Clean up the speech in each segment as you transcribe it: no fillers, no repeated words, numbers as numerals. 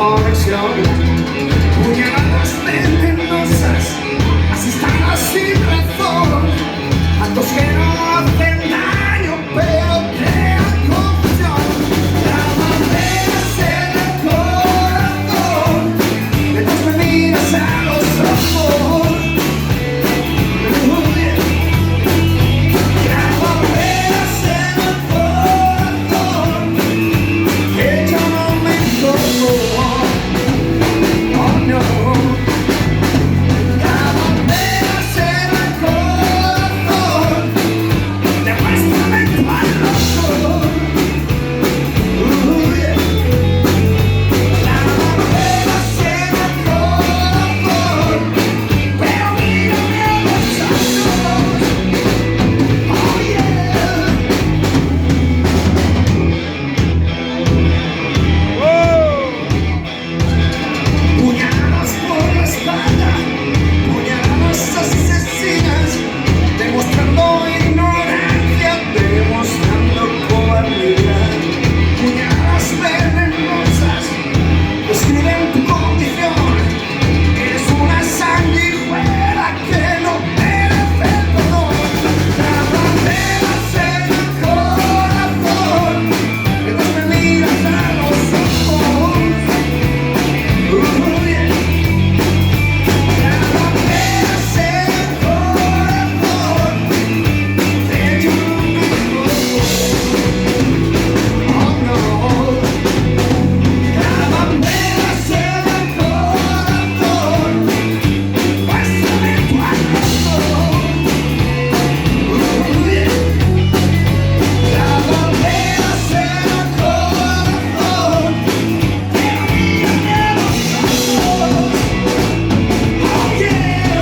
conexión. Puñaladas venenosas, asistadas sin razón, actos que no hacen daño pero crean confusión. Clavaderas en el corazón, mientras me miras a los ojos. Clavaderas en el corazón, que yo no me toco. Oh no. Clavaderas en el corazón, demuéstrame tu valor. Yeah. Clavaderas en el corazón, pero mírame a los ojos. Oh yeah. Puñaladas por la espalda, puñaladas asesinas, demostrando ignorancia, demostrando cobardía. Puñaladas venenosas, describen tu condición. Eres una sanguijuela que no merece el perdón. Clavaderas en el corazón, mientras me miras a los ojos. Yeah. Clavaderas en el corazón, que yo no me toco. Oh no. Clavaderas en el corazón, muéstrame tu valor. Yeah. Clavaderas en el corazón, pero mírame a los ojos. Oh yeah.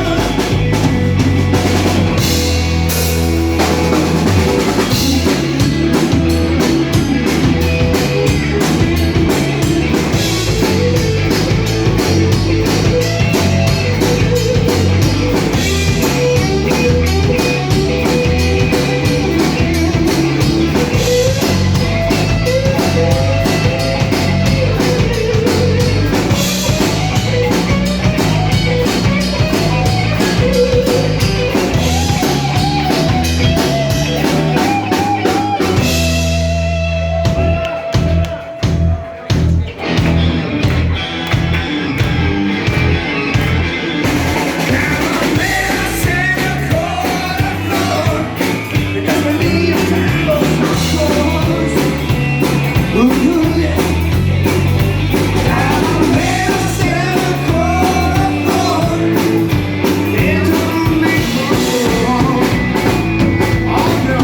Clavaderas en el corazón, mientras me miras a los ojos. Yeah. Clavaderas en el corazón, que yo no me toco. Oh no.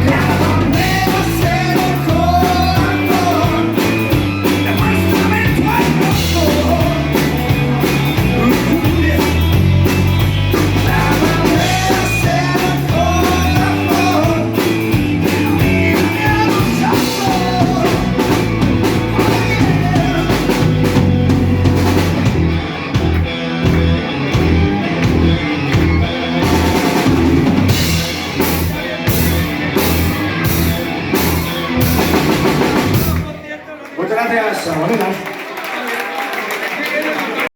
Clavaderas en el corazón, demuéstrame tu valor. Yeah. Clavaderas en el corazón, pero mírame a los ojos. Oh yeah. Muchas gracias, Bonita.